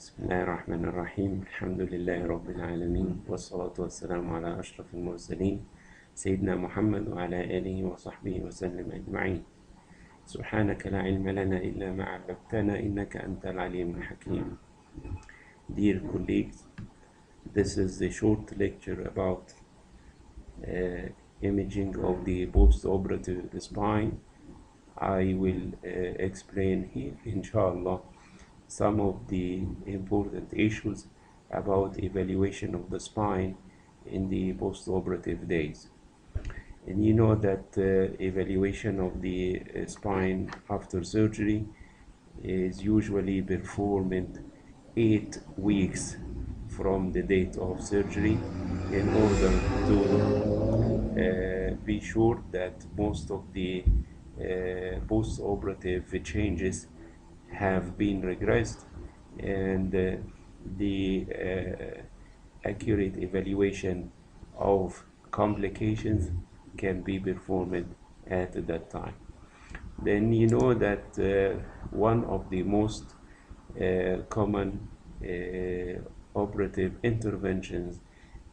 بسم الله الرحمن الرحيم. الحمد لله رب العالمين، والصلاة والسلام على أشرف المرسلين سيدنا محمد وعلى آله وصحبه وسلم أجمعين. سبحانك لا علم لنا إلا ما علمتنا إنك أنت العليم الحكيم. Dear colleagues, this is a short lecture about imaging of the post-operative spine. I will explain here, inshallah, some of the important issues about evaluation of the spine in the post-operative days. And you know that evaluation of the spine after surgery is usually performed 8 weeks from the date of surgery in order to be sure that most of the post-operative changes have been regressed and the accurate evaluation of complications can be performed at that time. Then you know that one of the most common operative interventions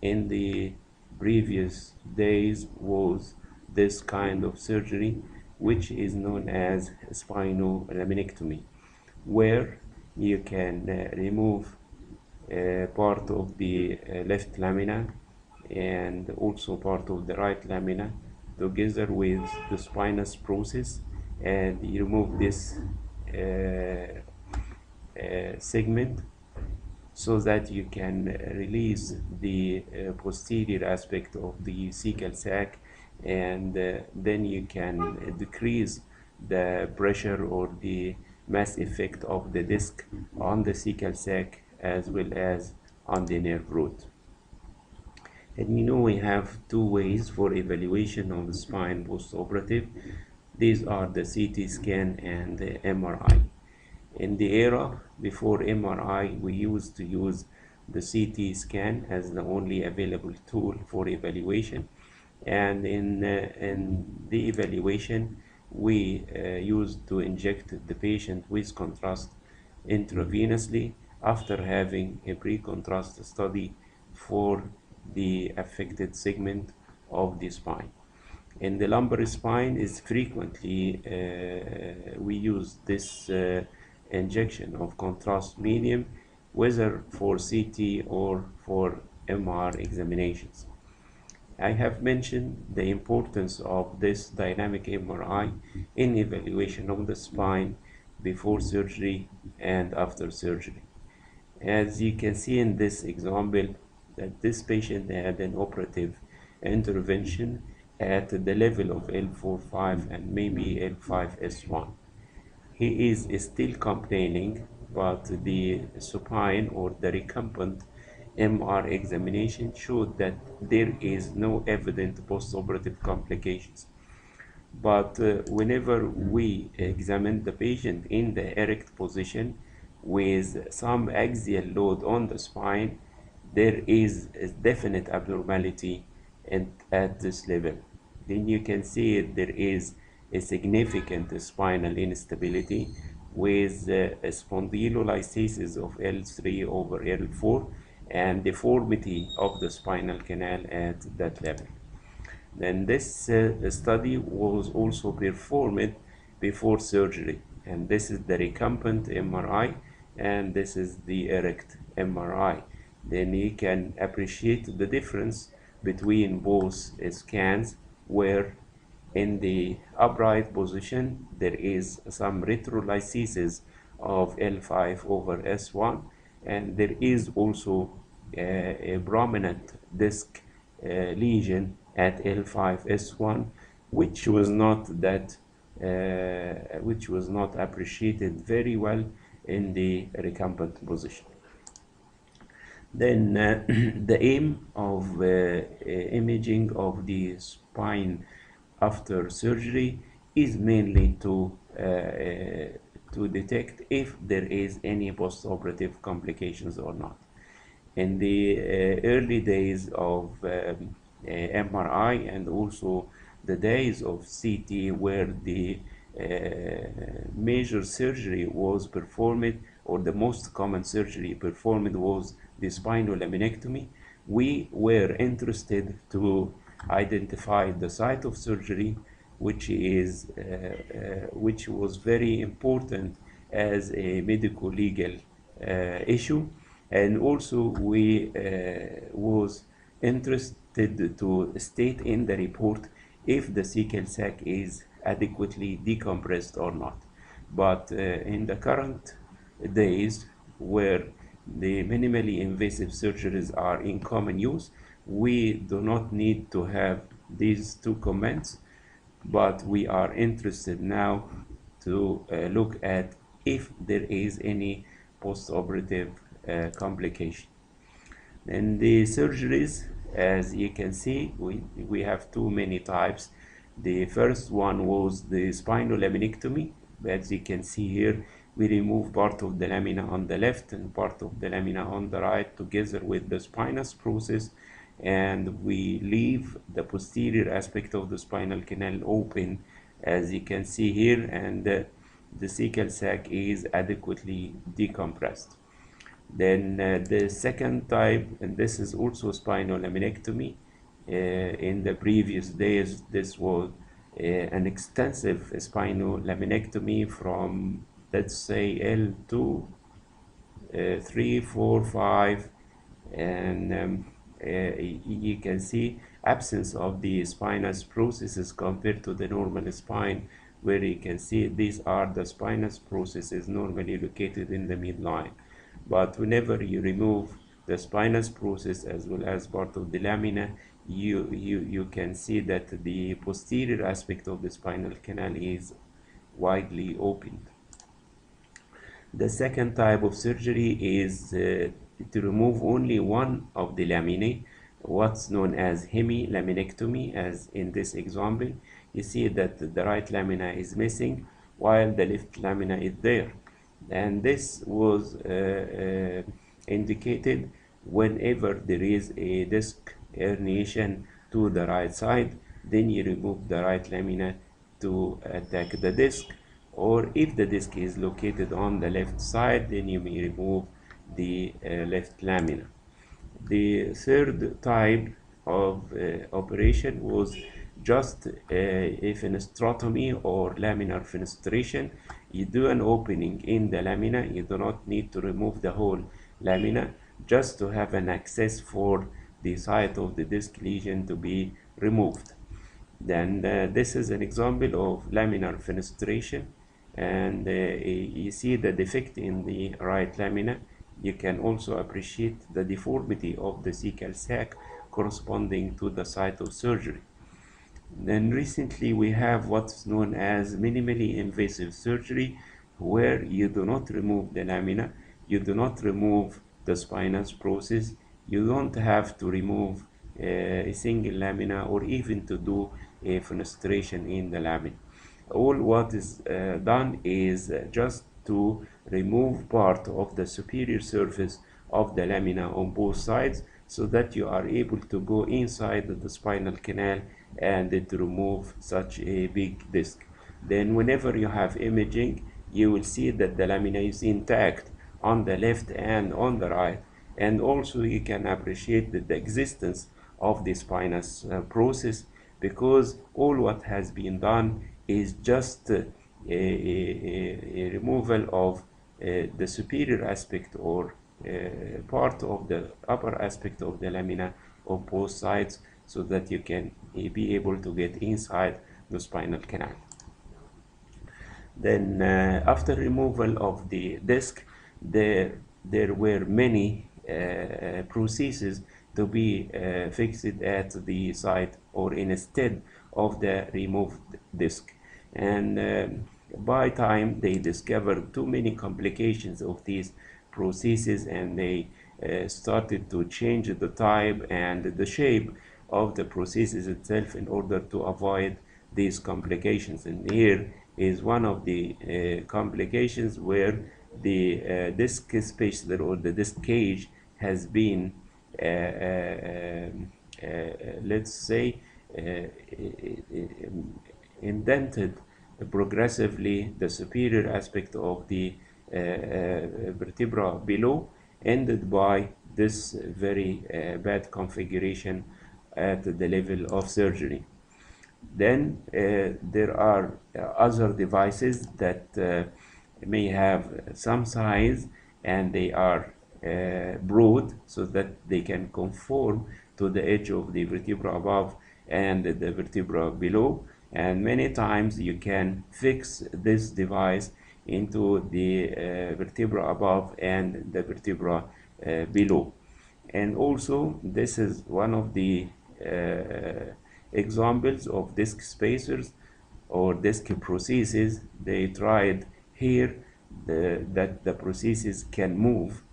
in the previous days was this kind of surgery, which is known as spinal laminectomy, where you can remove part of the left lamina and also part of the right lamina together with the spinous process, and you remove this segment so that you can release the posterior aspect of the cecal sac, and then you can decrease the pressure or the mass effect of the disc on the cecal sac as well as on the nerve root. And you know we have two ways for evaluation of the spine post-operative. These are the CT scan and the MRI. In the era before MRI, we used to use the CT scan as the only available tool for evaluation, and in the evaluation we used to inject the patient with contrast intravenously after having a pre-contrast study for the affected segment of the spine. In the lumbar spine is frequently we use this injection of contrast medium, whether for CT or for MR examinations. I have mentioned the importance of this dynamic MRI in evaluation of the spine before surgery and after surgery. As you can see in this example, that this patient had an operative intervention at the level of L4-5 and maybe L5-S1. He is still complaining, but the supine or the recumbent MR examination showed that there is no evident postoperative complications. But whenever we examine the patient in the erect position with some axial load on the spine, there is a definite abnormality at this level. Then you can see there is a significant spinal instability with a spondylolysis of L3 over L4 and deformity of the spinal canal at that level. Then this study was also performed before surgery, and this is the recumbent MRI and this is the erect MRI. Then you can appreciate the difference between both scans, where in the upright position there is some retrolysis of L5 over S1, and there is also a prominent disc lesion at L5-S1, which was not appreciated very well in the recumbent position. Then the aim of imaging of the spine after surgery is mainly to detect if there is any postoperative complications or not. In the early days of MRI and also the days of CT, where the major surgery was performed, or the most common surgery performed was the spinal laminectomy. We were interested to identify the site of surgery, which was very important as a medical legal issue, and also we was interested to state in the report if the cecal sac is adequately decompressed or not. But in the current days, where the minimally invasive surgeries are in common use, we do not need to have these two comments, but we are interested now to look at if there is any postoperative complication. And the surgeries, as you can see, we have too many types. The first one was the spinal laminectomy. As you can see here, we remove part of the lamina on the left and part of the lamina on the right together with the spinous process, and we leave the posterior aspect of the spinal canal open, as you can see here, and the cecal sac is adequately decompressed. Then the second type, and this is also spinal laminectomy. In the previous days, this was an extensive spinal laminectomy from, let's say, L2, 3, 4, 5, and you can see absence of the spinous processes compared to the normal spine, where you can see these are the spinous processes normally located in the midline. But whenever you remove the spinous process as well as part of the lamina, you can see that the posterior aspect of the spinal canal is widely opened. The second type of surgery is to remove only one of the laminae, what's known as hemilaminectomy, as in this example. You see that the right lamina is missing while the left lamina is there. And this was indicated whenever there is a disc herniation to the right side, then you remove the right lamina to attack the disc, or if the disc is located on the left side, then you may remove the left lamina. The third type of operation was just a fenestrotomy or laminar fenestration. You do an opening in the lamina. You do not need to remove the whole lamina, just to have an access for the site of the disc lesion to be removed. Then this is an example of laminar fenestration, and you see the defect in the right lamina. You can also appreciate the deformity of the cecal sac corresponding to the site of surgery. Then recently we have what's known as minimally invasive surgery, where you do not remove the lamina, you do not remove the spinous process, you don't have to remove a single lamina or even to do a fenestration in the lamina. All what is done is just to remove part of the superior surface of the lamina on both sides, so that you are able to go inside the spinal canal and to remove such a big disc. Then whenever you have imaging, you will see that the lamina is intact on the left and on the right, and also you can appreciate the existence of the spinous process, because all what has been done is just a removal of the superior aspect or part of the upper aspect of the lamina on both sides, so that you can be able to get inside the spinal canal. Then after removal of the disc, there were many processes to be fixed at the site or instead of the removed disc. And by time they discovered too many complications of these processes, and they started to change the type and the shape of the processes itself in order to avoid these complications. And here is one of the complications where the disc spacer or the disc cage has been let's say indented progressively the superior aspect of the vertebra below, ended by this very bad configuration at the level of surgery. Then there are other devices that may have some size, and they are broad so that they can conform to the edge of the vertebra above and the vertebra below. And many times you can fix this device into the vertebra above and the vertebra below. And also, this is one of the examples of disc spacers or disc prostheses. They tried here that the prosthesis can move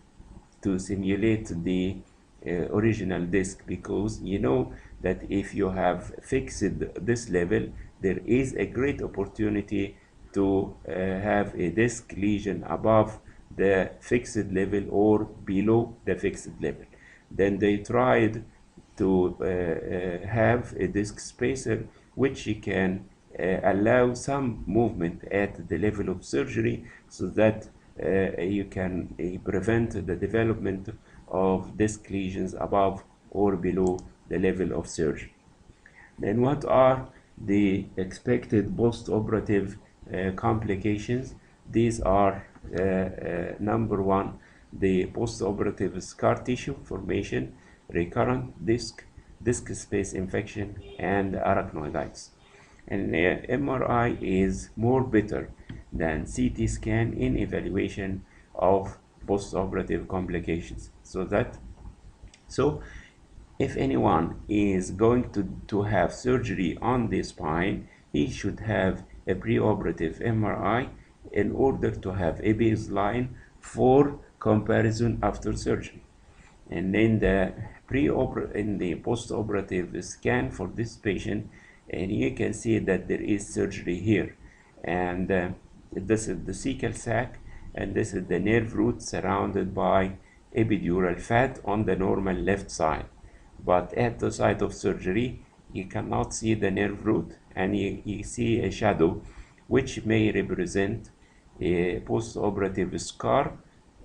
to simulate the original disc, because you know that if you have fixed this level, there is a great opportunity to have a disc lesion above the fixed level or below the fixed level. Then they tried to have a disc spacer which can allow some movement at the level of surgery, so that you can prevent the development of disc lesions above or below the level of surgery. Then what are the expected post-operative complications? These are number one, the post-operative scar tissue formation, recurrent disc space infection, and arachnoiditis. And MRI is more better than CT scan in evaluation of post-operative complications. So if anyone is going to have surgery on the spine, he should have a preoperative MRI in order to have a baseline for comparison after surgery. And then the post-operative scan for this patient, and you can see that there is surgery here, and this is the cecal sac, and this is the nerve root surrounded by epidural fat on the normal left side. But at the site of surgery, you cannot see the nerve root, and you see a shadow which may represent a post-operative scar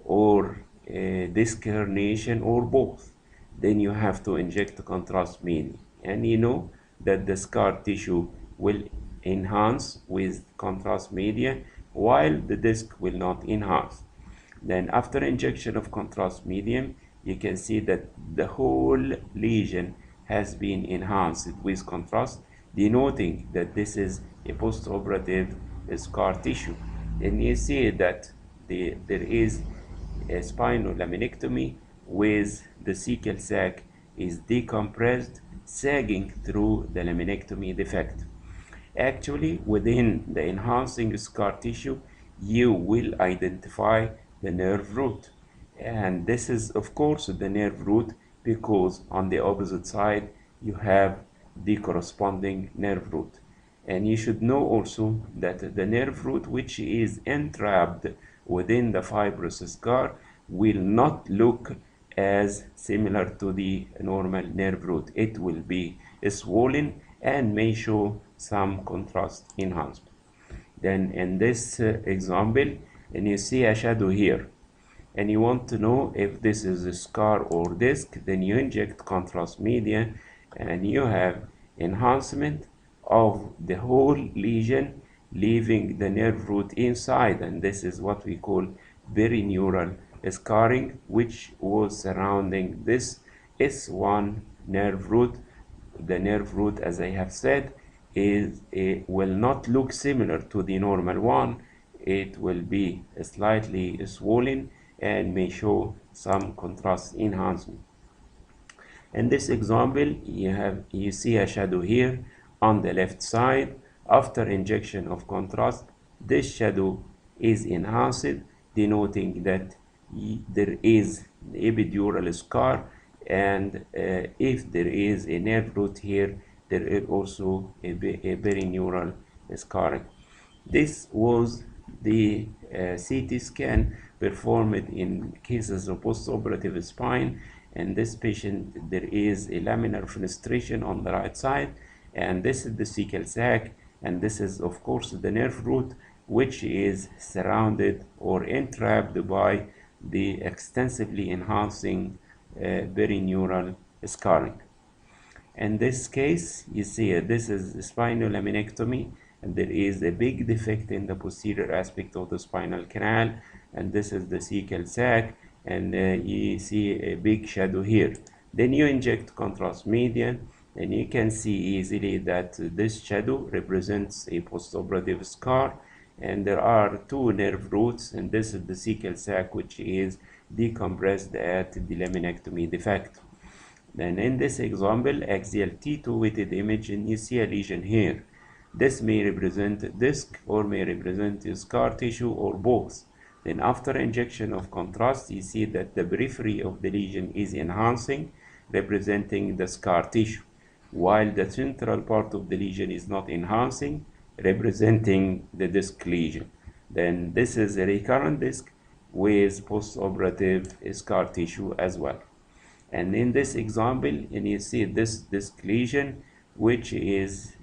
or a disc herniation or both. Then you have to inject contrast media, and you know that the scar tissue will enhance with contrast media while the disc will not enhance. Then after injection of contrast medium, you can see that the whole lesion has been enhanced with contrast, denoting that this is a post-operative scar tissue. And you see that there is a spinal laminectomy with the cecal sac is decompressed, sagging through the laminectomy defect. Actually, within the enhancing scar tissue, you will identify the nerve root. And this is, of course, the nerve root, because on the opposite side, you have the corresponding nerve root. And you should know also that the nerve root, which is entrapped within the fibrous scar, will not look as similar to the normal nerve root. It will be swollen and may show some contrast enhancement. Then in this example, and you see a shadow here, and you want to know if this is a scar or disc, then you inject contrast media, and you have enhancement of the whole lesion, leaving the nerve root inside, and this is what we call perineural scarring, which was surrounding this S1 nerve root. The nerve root, as I have said, will not look similar to the normal one. It will be slightly swollen and may show some contrast enhancement. In this example, you see a shadow here on the left side. After injection of contrast, this shadow is enhanced, denoting that there is epidural scar, and if there is a nerve root here, there is also a perineural scarring. This was the CT scan performed in cases of postoperative spine. And this patient, there is a laminar fenestration on the right side, and this is the cecal sac, and this is of course the nerve root, which is surrounded or entrapped by the extensively enhancing perineural scarring. In this case, you see this is spinal laminectomy, and there is a big defect in the posterior aspect of the spinal canal, and this is the cecal sac, and you see a big shadow here. Then you inject contrast median, and you can see easily that this shadow represents a postoperative scar, and there are two nerve roots, and this is the cecal sac, which is decompressed at the laminectomy defect. Then in this example, axial T2 weighted image, and you see a lesion here. This may represent disc or may represent scar tissue or both. Then after injection of contrast, you see that the periphery of the lesion is enhancing, representing the scar tissue, while the central part of the lesion is not enhancing, representing the disc lesion. Then this is a recurrent disc with postoperative scar tissue as well. And in this example, and you see this lesion, which is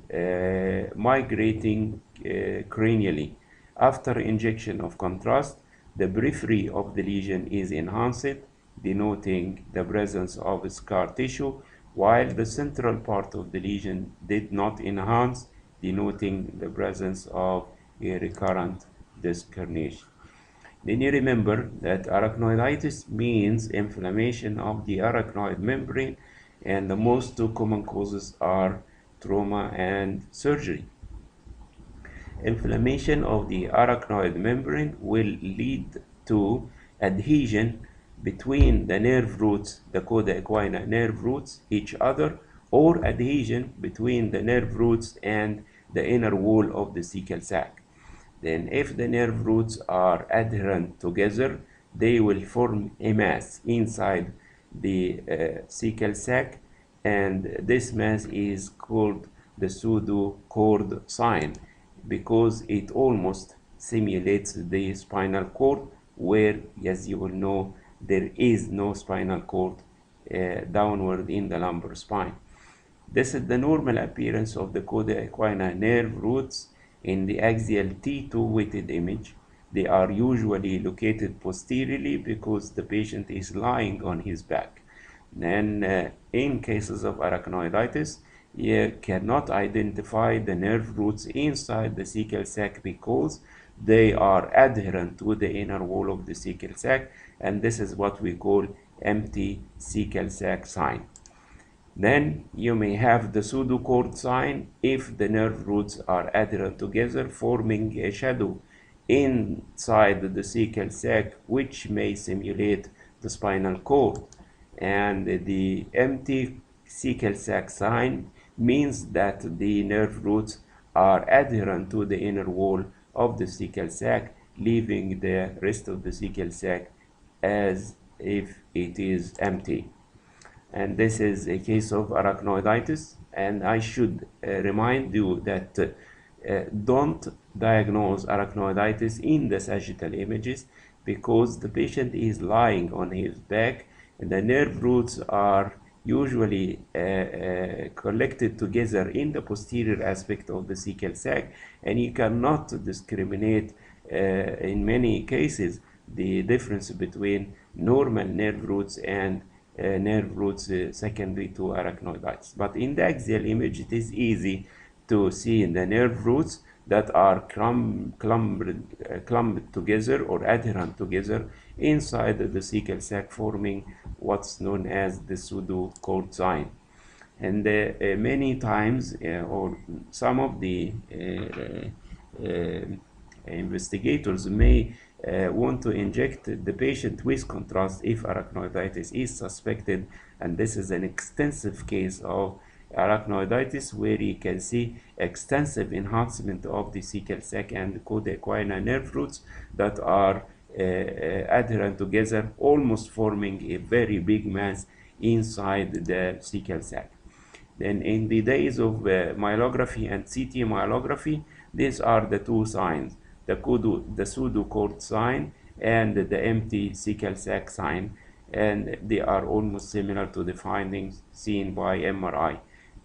migrating cranially. After injection of contrast, the periphery of the lesion is enhanced, denoting the presence of scar tissue, while the central part of the lesion did not enhance, denoting the presence of a recurrent disc herniation. Then you remember that arachnoiditis means inflammation of the arachnoid membrane, and the most two common causes are trauma and surgery. Inflammation of the arachnoid membrane will lead to adhesion between the nerve roots, the coda equina nerve roots, each other, or adhesion between the nerve roots and the inner wall of the cecal sac. Then if the nerve roots are adherent together, they will form a mass inside the cecal sac, and this mass is called the pseudocord sign because it almost simulates the spinal cord, where, as you will know, there is no spinal cord downward in the lumbar spine. This is the normal appearance of the coda equina nerve roots in the axial T2 weighted image. They are usually located posteriorly because the patient is lying on his back. And in cases of arachnoiditis, you cannot identify the nerve roots inside the cecal sac because they are adherent to the inner wall of the cecal sac, and this is what we call empty cecal sac sign. Then you may have the pseudocord sign if the nerve roots are adherent together, forming a shadow inside the cecal sac, which may simulate the spinal cord. And the empty cecal sac sign means that the nerve roots are adherent to the inner wall of the cecal sac, leaving the rest of the cecal sac as if it is empty. And this is a case of arachnoiditis, and I should remind you that don't diagnose arachnoiditis in the sagittal images because the patient is lying on his back and the nerve roots are usually collected together in the posterior aspect of the cecal sac, and you cannot discriminate in many cases the difference between normal nerve roots and nerve roots secondary to arachnoiditis. But in the axial image, it is easy to see the nerve roots that are clumped together or adherent together inside the cecal sac, forming what's known as the pseudocord sign. And many times, or some of the investigators may want to inject the patient with contrast if arachnoiditis is suspected, and this is an extensive case of arachnoiditis where you can see extensive enhancement of the cecal sac and coda equina nerve roots that are adherent together, almost forming a very big mass inside the cecal sac. Then in the days of myelography and CT myelography, these are the two signs, the pseudocord sign and the empty cecal sac sign, and they are almost similar to the findings seen by MRI.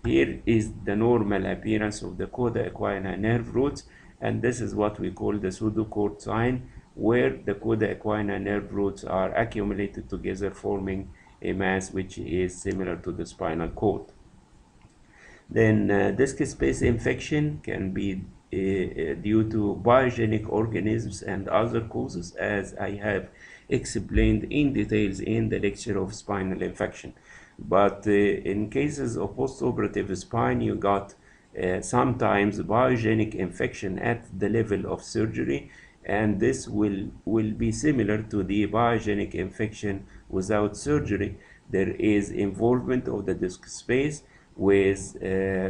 Here is the normal appearance of the coda equina nerve roots, and this is what we call the pseudocord sign, where the coda equina nerve roots are accumulated together, forming a mass which is similar to the spinal cord. Then disc space infection can be due to biogenic organisms and other causes, as I have explained in details in the lecture of spinal infection. But in cases of postoperative spine, you got sometimes biogenic infection at the level of surgery, and this will be similar to the biogenic infection without surgery. There is involvement of the disc space with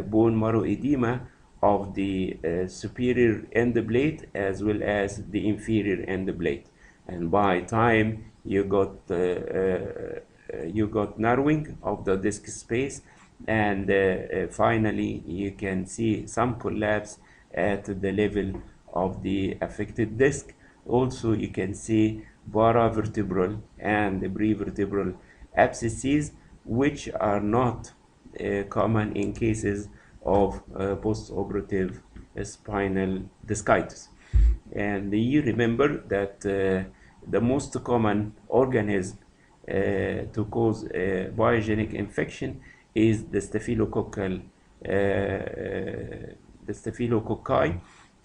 bone marrow edema of the superior end plate as well as the inferior end plate, and by time you got narrowing of the disc space, and finally you can see some collapse at the level of the affected disc. Also you can see paravertebral and prevertebral abscesses, which are not common in cases of postoperative spinal discitis. And you remember that the most common organism to cause biogenic infection is the staphylococci,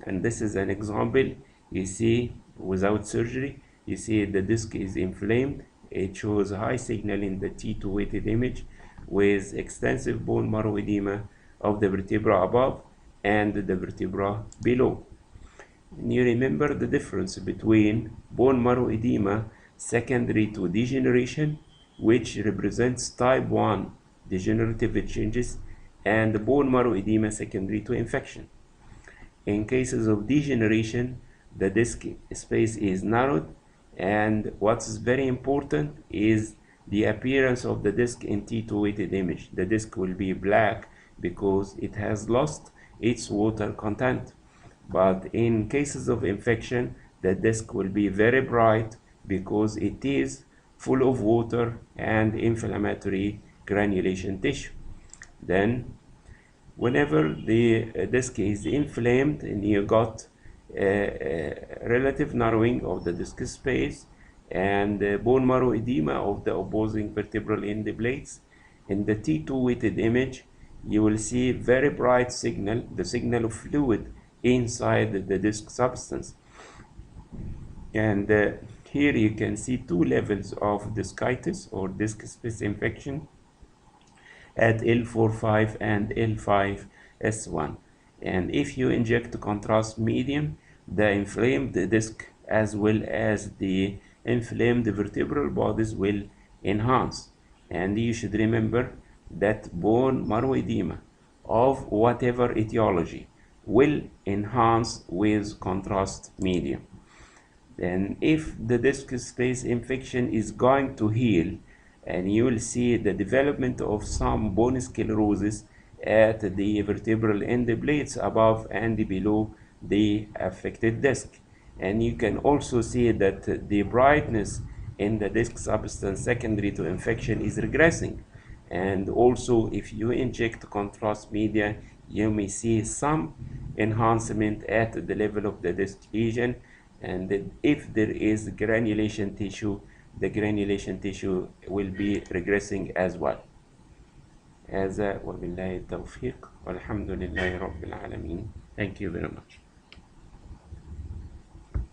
and this is an example. You see, without surgery, you see the disc is inflamed. It shows high signal in the T2 weighted image with extensive bone marrow edema of the vertebra above and the vertebra below. And you remember the difference between bone marrow edema secondary to degeneration, which represents type 1 degenerative changes, and bone marrow edema secondary to infection. In cases of degeneration, the disc space is narrowed, and what's very important is the appearance of the disc in T2 weighted image. The disc will be black because it has lost its water content. But in cases of infection, the disc will be very bright because it is full of water and inflammatory granulation tissue. Then, whenever the disc is inflamed and you got relative narrowing of the disc space and bone marrow edema of the opposing vertebral end plates, in the T2 weighted image, you will see very bright signal, the signal of fluid inside the disc substance. And here you can see two levels of discitis or disc space infection at L4-5 and L5-S1. And if you inject contrast medium, the inflamed disc as well as the inflamed vertebral bodies will enhance. And you should remember that bone marrow edema of whatever etiology will enhance with contrast medium. Then if the disc space infection is going to heal, and you will see the development of some bone sclerosis at the vertebral end plates above and below the affected disc. And you can also see that the brightness in the disc substance secondary to infection is regressing. And also, if you inject contrast media, you may see some enhancement at the level of the disc lesion. And if there is granulation tissue, the granulation tissue will be regressing as well. هذا وبالله التوفيق والحمد لله رب العالمين. Thank you very much.